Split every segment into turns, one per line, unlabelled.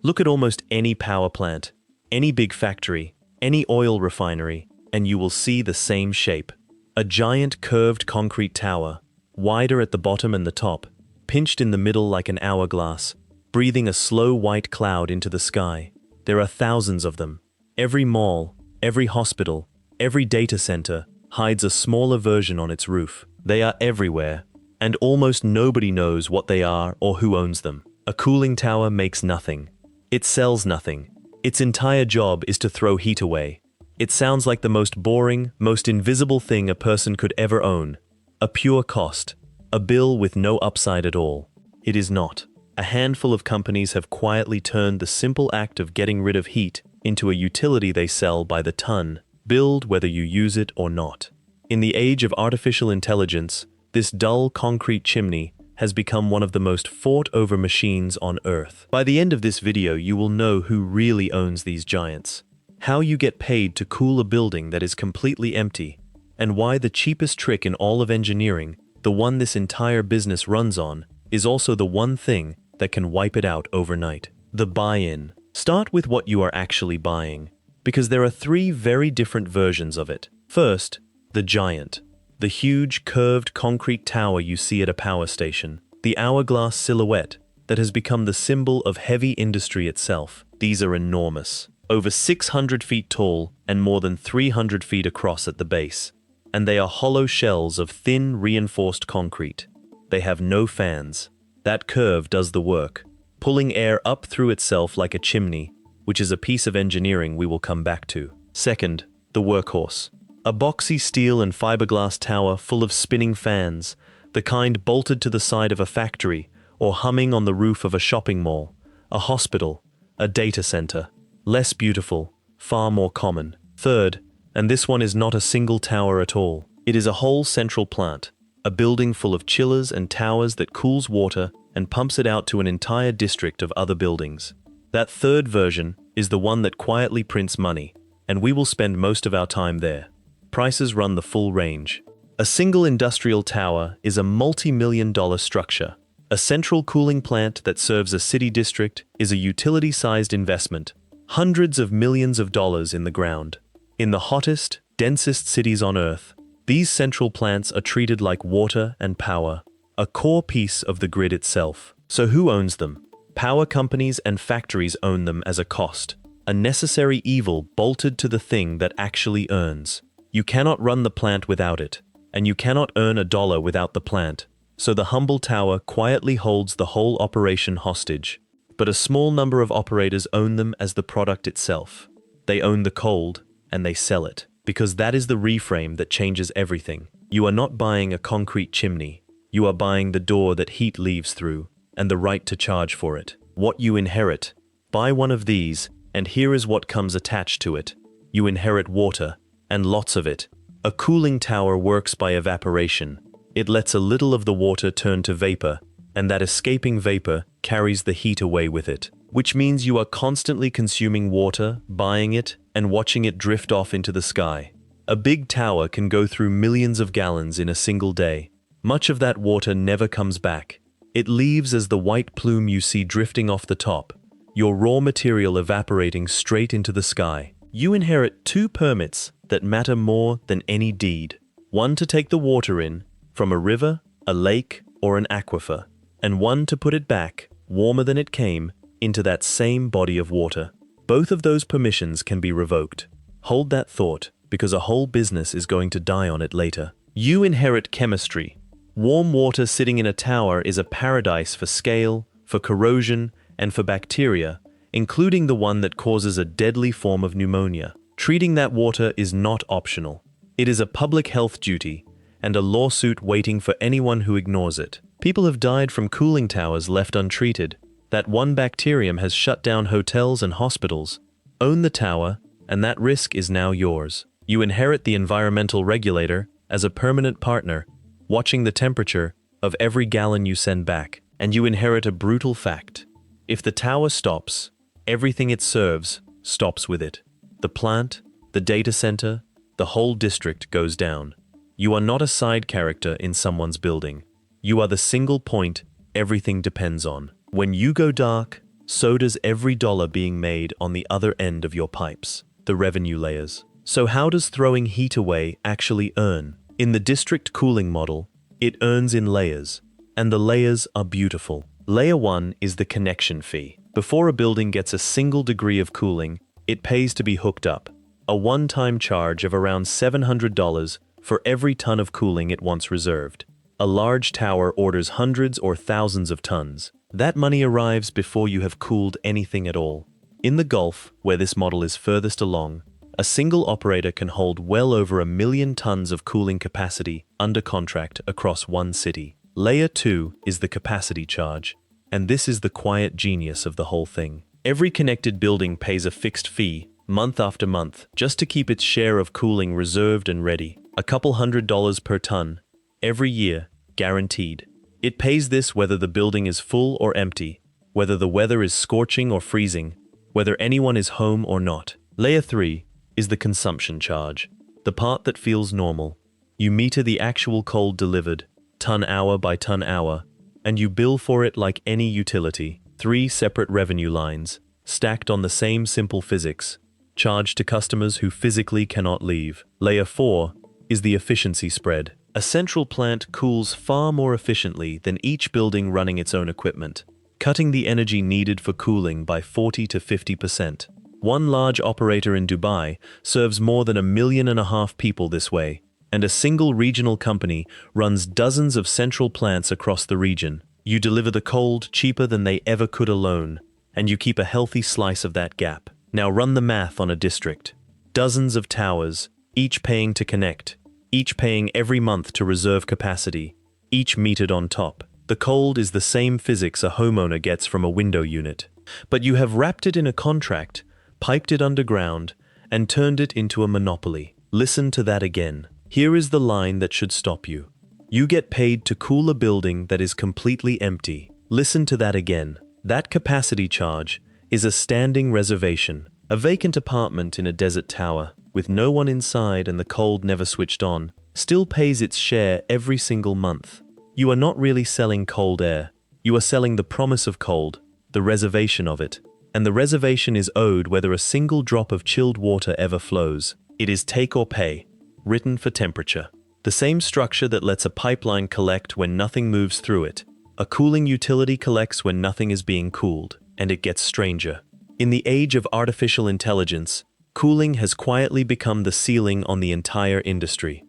Look at almost any power plant, any big factory, any oil refinery, and you will see the same shape. A giant curved concrete tower, wider at the bottom and the top, pinched in the middle like an hourglass, breathing a slow white cloud into the sky. There are thousands of them. Every mall, every hospital, every data center hides a smaller version on its roof. They are everywhere, and almost nobody knows what they are or who owns them. A cooling tower makes nothing. It sells nothing. Its entire job is to throw heat away. It sounds like the most boring, most invisible thing a person could ever own. A pure cost. A bill with no upside at all. It is not. A handful of companies have quietly turned the simple act of getting rid of heat into a utility they sell by the ton, build whether you use it or not. In the age of artificial intelligence, this dull concrete chimney has become one of the most fought-over machines on Earth. By the end of this video, you will know who really owns these giants, how you get paid to cool a building that is completely empty, and why the cheapest trick in all of engineering, the one this entire business runs on, is also the one thing that can wipe it out overnight. The buy-in. Start with what you are actually buying, because there are three very different versions of it. First, the giant. The huge, curved concrete tower you see at a power station. The hourglass silhouette that has become the symbol of heavy industry itself. These are enormous. Over 600 feet tall and more than 300 feet across at the base. And they are hollow shells of thin, reinforced concrete. They have no fans. That curve does the work, pulling air up through itself like a chimney, which is a piece of engineering we will come back to. Second, the workhorse. A boxy steel and fiberglass tower full of spinning fans, the kind bolted to the side of a factory or humming on the roof of a shopping mall, a hospital, a data center. Less beautiful, far more common. Third, and this one is not a single tower at all. It is a whole central plant, a building full of chillers and towers that cools water and pumps it out to an entire district of other buildings. That third version is the one that quietly prints money, and we will spend most of our time there. Prices run the full range. A single industrial tower is a multi-million-dollar structure. A central cooling plant that serves a city district is a utility-sized investment, hundreds of millions of dollars in the ground. In the hottest, densest cities on Earth, these central plants are treated like water and power, a core piece of the grid itself. So who owns them? Power companies and factories own them as a cost, a necessary evil bolted to the thing that actually earns. You cannot run the plant without it, and you cannot earn a dollar without the plant, so the humble tower quietly holds the whole operation hostage. But a small number of operators own them as the product itself. They own the cold, and they sell it, because that is the reframe that changes everything. You are not buying a concrete chimney. You are buying the door that heat leaves through, and the right to charge for it. What you inherit. Buy one of these, and here is what comes attached to it. You inherit water, and lots of it. A cooling tower works by evaporation. It lets a little of the water turn to vapor, and that escaping vapor carries the heat away with it, which means you are constantly consuming water, buying it, and watching it drift off into the sky. A big tower can go through millions of gallons in a single day. Much of that water never comes back. It leaves as the white plume you see drifting off the top, your raw material evaporating straight into the sky. You inherit two permits that matter more than any deed. One to take the water in, from a river, a lake, or an aquifer, and one to put it back, warmer than it came, into that same body of water. Both of those permissions can be revoked. Hold that thought, because a whole business is going to die on it later. You inherit chemistry. Warm water sitting in a tower is a paradise for scale, for corrosion, and for bacteria, including the one that causes a deadly form of pneumonia. Treating that water is not optional. It is a public health duty, and a lawsuit waiting for anyone who ignores it. People have died from cooling towers left untreated. That one bacterium has shut down hotels and hospitals. Own the tower, and that risk is now yours. You inherit the environmental regulator as a permanent partner, watching the temperature of every gallon you send back. And you inherit a brutal fact. If the tower stops, everything it serves stops with it. The plant, the data center, the whole district goes down. You are not a side character in someone's building. You are the single point everything depends on. When you go dark, So does every dollar being made on the other end of your pipes, the revenue layers. So how does throwing heat away actually earn? In the district cooling model, it earns in layers, and the layers are beautiful. Layer 1 is the connection fee. Before a building gets a single degree of cooling, it pays to be hooked up, a one-time charge of around $700 for every ton of cooling it wants reserved. A large tower orders hundreds or thousands of tons. That money arrives before you have cooled anything at all. In the Gulf, where this model is furthest along, a single operator can hold well over 1 million tons of cooling capacity under contract across one city. Layer 2 is the capacity charge, and this is the quiet genius of the whole thing. Every connected building pays a fixed fee, month after month, just to keep its share of cooling reserved and ready. A couple $100s per ton, every year, guaranteed. It pays this whether the building is full or empty, whether the weather is scorching or freezing, whether anyone is home or not. Layer 3 is the consumption charge, the part that feels normal. You meter the actual cold delivered, ton hour by ton hour, and you bill for it like any utility. 3 separate revenue lines, stacked on the same simple physics, charged to customers who physically cannot leave. Layer 4 is the efficiency spread. A central plant cools far more efficiently than each building running its own equipment, cutting the energy needed for cooling by 40 to 50%. One large operator in Dubai serves more than 1.5 million people this way, and a single regional company runs dozens of central plants across the region. You deliver the cold cheaper than they ever could alone, and you keep a healthy slice of that gap. Now run the math on a district. Dozens of towers, each paying to connect, each paying every month to reserve capacity, each metered on top. The cold is the same physics a homeowner gets from a window unit, but you have wrapped it in a contract, piped it underground, and turned it into a monopoly. Listen to that again. Here is the line that should stop you. You get paid to cool a building that is completely empty. Listen to that again. That capacity charge is a standing reservation. A vacant apartment in a desert tower, with no one inside and the cold never switched on, still pays its share every single month. You are not really selling cold air. You are selling the promise of cold, the reservation of it. And the reservation is owed whether a single drop of chilled water ever flows. It is take or pay, written for temperature. The same structure that lets a pipeline collect when nothing moves through it. A cooling utility collects when nothing is being cooled, and it gets stranger. In the age of artificial intelligence, cooling has quietly become the ceiling on the entire industry.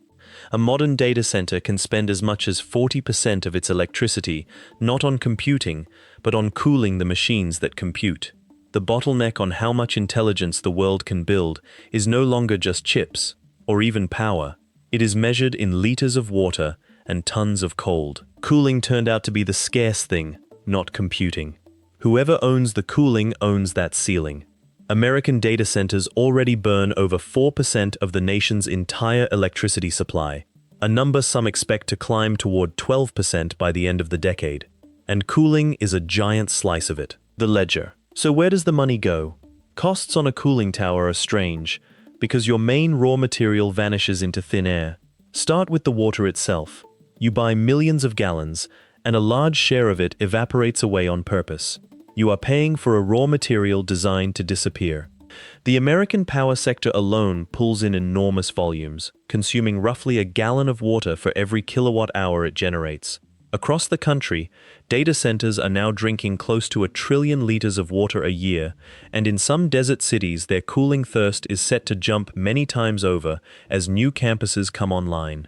A modern data center can spend as much as 40% of its electricity not on computing, but on cooling the machines that compute. The bottleneck on how much intelligence the world can build is no longer just chips, or even power. It is measured in liters of water and tons of cold. Cooling turned out to be the scarce thing, not computing. Whoever owns the cooling owns that ceiling. American data centers already burn over 4% of the nation's entire electricity supply, a number some expect to climb toward 12% by the end of the decade. And cooling is a giant slice of it. The ledger. So where does the money go? Costs on a cooling tower are strange, because your main raw material vanishes into thin air. Start with the water itself. You buy millions of gallons, and a large share of it evaporates away on purpose. You are paying for a raw material designed to disappear. The American power sector alone pulls in enormous volumes, consuming roughly a gallon of water for every kilowatt hour it generates. Across the country, data centers are now drinking close to 1 trillion liters of water a year, and in some desert cities their cooling thirst is set to jump many times over as new campuses come online.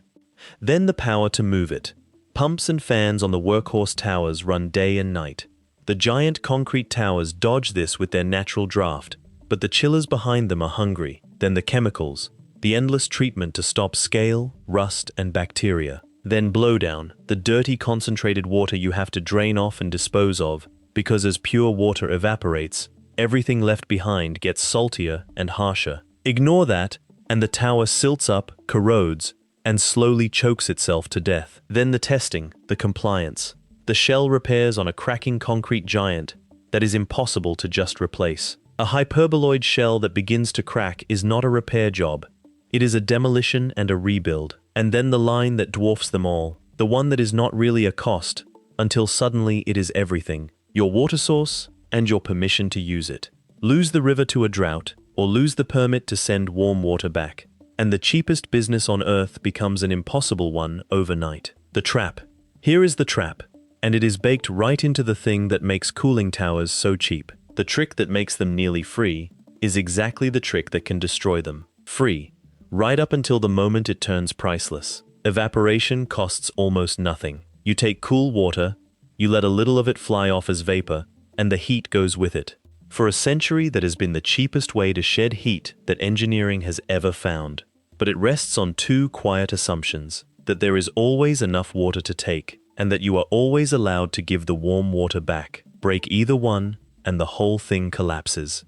Then the power to move it. Pumps and fans on the workhorse towers run day and night. The giant concrete towers dodge this with their natural draft, but the chillers behind them are hungry. Then the chemicals, the endless treatment to stop scale, rust, and bacteria. Then blowdown, the dirty concentrated water you have to drain off and dispose of, because as pure water evaporates, everything left behind gets saltier and harsher. Ignore that, and the tower silts up, corrodes, and slowly chokes itself to death. Then the testing, the compliance, the shell repairs on a cracking concrete giant that is impossible to just replace. A hyperboloid shell that begins to crack is not a repair job. It is a demolition and a rebuild. And then the line that dwarfs them all, the one that is not really a cost, until suddenly it is everything. Your water source, and your permission to use it. Lose the river to a drought, or lose the permit to send warm water back, and the cheapest business on earth becomes an impossible one overnight. The trap. Here is the trap, and it is baked right into the thing that makes cooling towers so cheap. The trick that makes them nearly free is exactly the trick that can destroy them. Free, right up until the moment it turns priceless. Evaporation costs almost nothing. You take cool water, you let a little of it fly off as vapor, and the heat goes with it. For a century, that has been the cheapest way to shed heat that engineering has ever found. But it rests on two quiet assumptions: that there is always enough water to take, and that you are always allowed to give the warm water back. Break either one, and the whole thing collapses.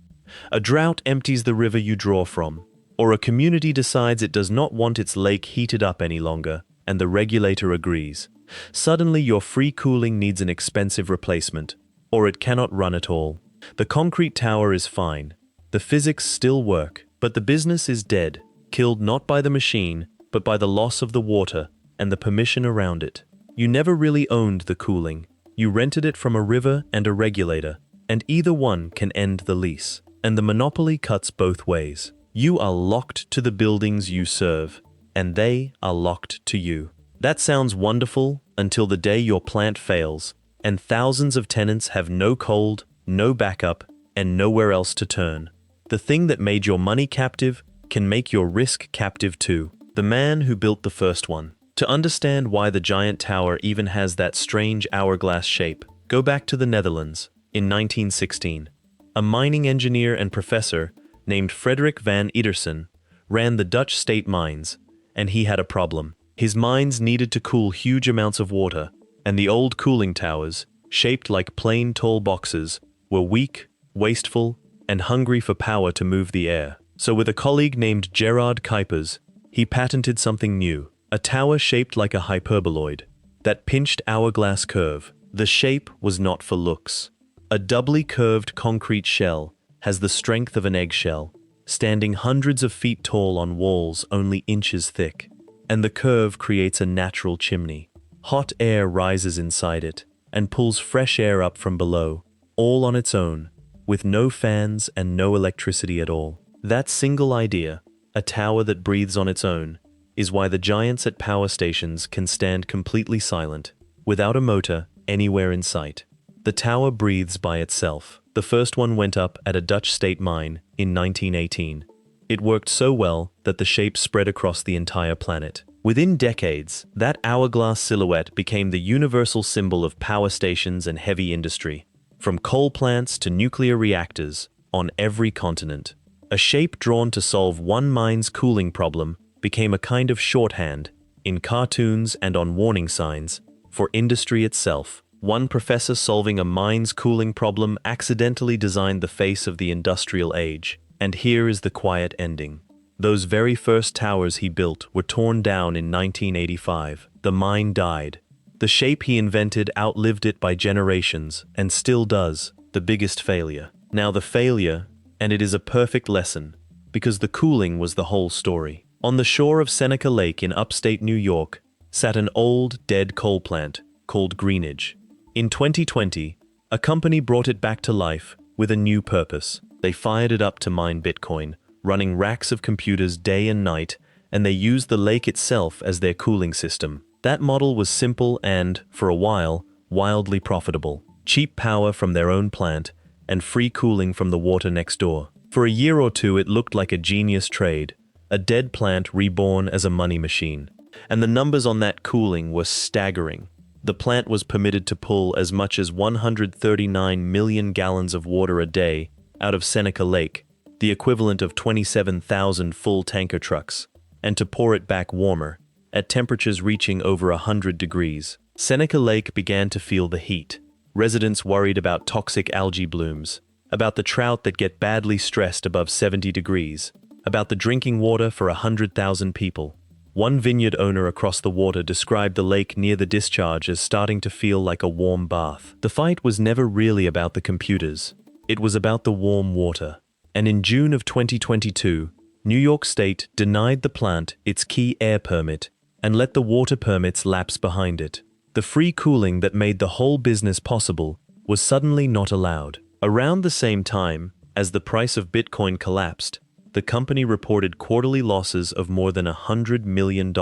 A drought empties the river you draw from, or a community decides it does not want its lake heated up any longer, and the regulator agrees. Suddenly your free cooling needs an expensive replacement, or it cannot run at all. The concrete tower is fine. The physics still work, but the business is dead, killed not by the machine, but by the loss of the water and the permission around it. You never really owned the cooling. You rented it from a river and a regulator, and either one can end the lease. And the monopoly cuts both ways. You are locked to the buildings you serve, and they are locked to you. That sounds wonderful until the day your plant fails, and thousands of tenants have no cold, no backup, and nowhere else to turn. The thing that made your money captive can make your risk captive too. The man who built the first one. To understand why the giant tower even has that strange hourglass shape, go back to the Netherlands in 1916. A mining engineer and professor named Frederik van Ederson ran the Dutch state mines, and he had a problem. His mines needed to cool huge amounts of water, and the old cooling towers, shaped like plain tall boxes, were weak, wasteful, and hungry for power to move the air. So with a colleague named Gerard Kuipers, he patented something new, a tower shaped like a hyperboloid, that pinched hourglass curve. The shape was not for looks. A doubly curved concrete shell has the strength of an eggshell, standing hundreds of feet tall on walls only inches thick, and the curve creates a natural chimney. Hot air rises inside it and pulls fresh air up from below, all on its own, with no fans and no electricity at all. That single idea, a tower that breathes on its own, is why the giants at power stations can stand completely silent, without a motor anywhere in sight. The tower breathes by itself. The first one went up at a Dutch state mine in 1918. It worked so well that the shape spread across the entire planet. Within decades, that hourglass silhouette became the universal symbol of power stations and heavy industry, from coal plants to nuclear reactors, on every continent. A shape drawn to solve one mine's cooling problem became a kind of shorthand, in cartoons and on warning signs, for industry itself. One professor solving a mine's cooling problem accidentally designed the face of the industrial age. And here is the quiet ending. Those very first towers he built were torn down in 1985. The mine died. The shape he invented outlived it by generations, and still does, the biggest failure. Now the failure, and it is a perfect lesson, because the cooling was the whole story. On the shore of Seneca Lake in upstate New York sat an old, dead coal plant called Greenidge. In 2020, a company brought it back to life with a new purpose. They fired it up to mine Bitcoin, running racks of computers day and night, and they used the lake itself as their cooling system. That model was simple and, for a while, wildly profitable. Cheap power from their own plant, and free cooling from the water next door. For a year or two it looked like a genius trade, a dead plant reborn as a money machine. And the numbers on that cooling were staggering. The plant was permitted to pull as much as 139 million gallons of water a day out of Seneca Lake, the equivalent of 27,000 full tanker trucks, and to pour it back warmer, at temperatures reaching over 100 degrees. Seneca Lake began to feel the heat. Residents worried about toxic algae blooms, about the trout that get badly stressed above 70 degrees, about the drinking water for 100,000 people. One vineyard owner across the water described the lake near the discharge as starting to feel like a warm bath. The fight was never really about the computers. It was about the warm water. And in June of 2022, New York State denied the plant its key air permit and let the water permits lapse behind it. The free cooling that made the whole business possible was suddenly not allowed. Around the same time, as the price of Bitcoin collapsed, the company reported quarterly losses of more than $100 million,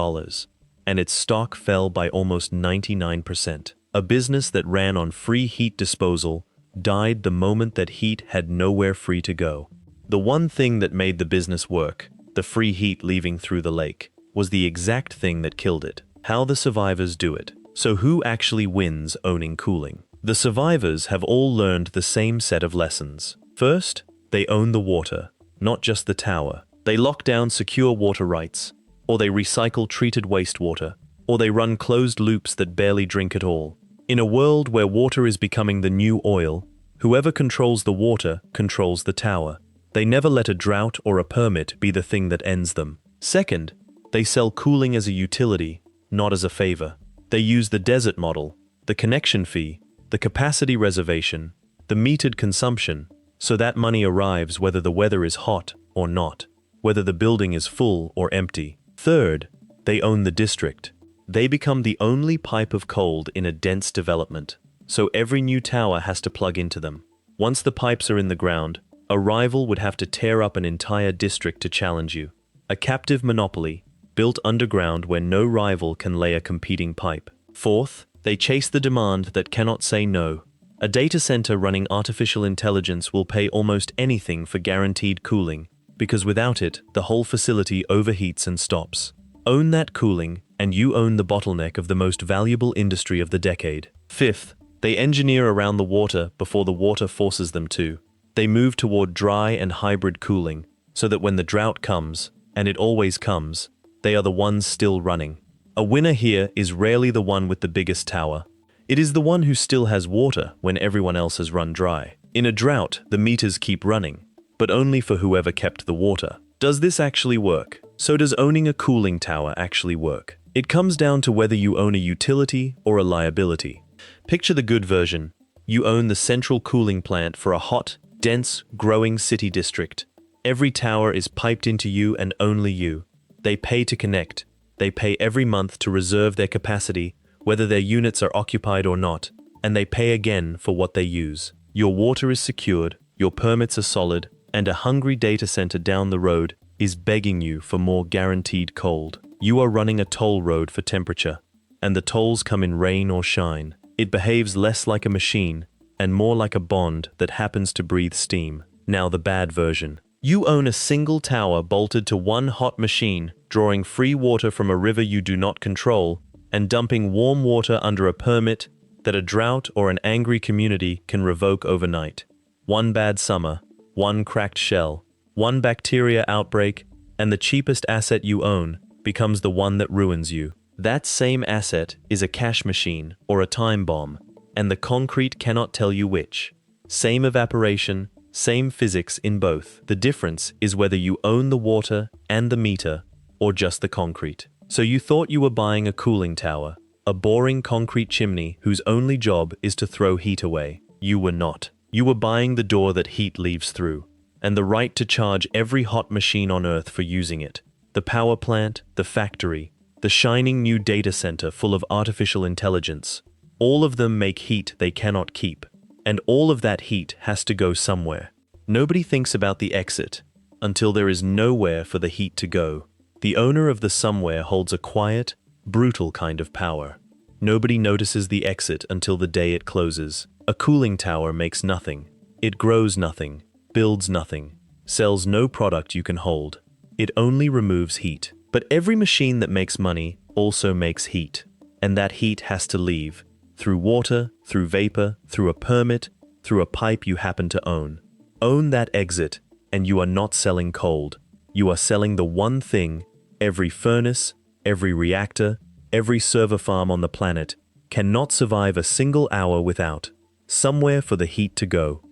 and its stock fell by almost 99%. A business that ran on free heat disposal died the moment that heat had nowhere free to go. The one thing that made the business work, the free heat leaving through the lake, was the exact thing that killed it. How the survivors do it. So who actually wins owning cooling? The survivors have all learned the same set of lessons. First, they own the water, not just the tower. They lock down secure water rights, or they recycle treated wastewater, or they run closed loops that barely drink at all. In a world where water is becoming the new oil, whoever controls the water controls the tower. They never let a drought or a permit be the thing that ends them. Second, they sell cooling as a utility, not as a favor. They use the desert model, the connection fee, the capacity reservation, the metered consumption, so that money arrives whether the weather is hot or not, whether the building is full or empty. Third, they own the district. They become the only pipe of cold in a dense development, so every new tower has to plug into them. Once the pipes are in the ground, a rival would have to tear up an entire district to challenge you. A captive monopoly, built underground where no rival can lay a competing pipe. Fourth, they chase the demand that cannot say no. A data center running artificial intelligence will pay almost anything for guaranteed cooling, because without it, the whole facility overheats and stops. Own that cooling, and you own the bottleneck of the most valuable industry of the decade. Fifth, they engineer around the water before the water forces them to. They move toward dry and hybrid cooling, so that when the drought comes, and it always comes, they are the ones still running. A winner here is rarely the one with the biggest tower. It is the one who still has water when everyone else has run dry. In a drought, the meters keep running, but only for whoever kept the water. Does this actually work? So does owning a cooling tower actually work? It comes down to whether you own a utility or a liability. Picture the good version. You own the central cooling plant for a hot, dense, growing city district. Every tower is piped into you and only you. They pay to connect. They pay every month to reserve their capacity, whether their units are occupied or not, and they pay again for what they use. Your water is secured, your permits are solid, and a hungry data center down the road is begging you for more guaranteed cold. You are running a toll road for temperature, and the tolls come in rain or shine. It behaves less like a machine and more like a bond that happens to breathe steam. Now the bad version. You own a single tower bolted to one hot machine, drawing free water from a river you do not control, and dumping warm water under a permit that a drought or an angry community can revoke overnight. One bad summer, one cracked shell, one bacteria outbreak, and the cheapest asset you own becomes the one that ruins you. That same asset is a cash machine or a time bomb, and the concrete cannot tell you which. Same evaporation, same physics in both. The difference is whether you own the water and the meter, or just the concrete. So you thought you were buying a cooling tower, a boring concrete chimney whose only job is to throw heat away. You were not. You were buying the door that heat leaves through, and the right to charge every hot machine on Earth for using it. The power plant, the factory, the shining new data center full of artificial intelligence. All of them make heat they cannot keep, and all of that heat has to go somewhere. Nobody thinks about the exit until there is nowhere for the heat to go. The owner of the somewhere holds a quiet, brutal kind of power. Nobody notices the exit until the day it closes. A cooling tower makes nothing. It grows nothing, builds nothing, sells no product you can hold. It only removes heat. But every machine that makes money also makes heat, and that heat has to leave, through water, through vapor, through a permit, through a pipe you happen to own. Own that exit, and you are not selling cold. You are selling the one thing every furnace, every reactor, every server farm on the planet cannot survive a single hour without. Somewhere for the heat to go.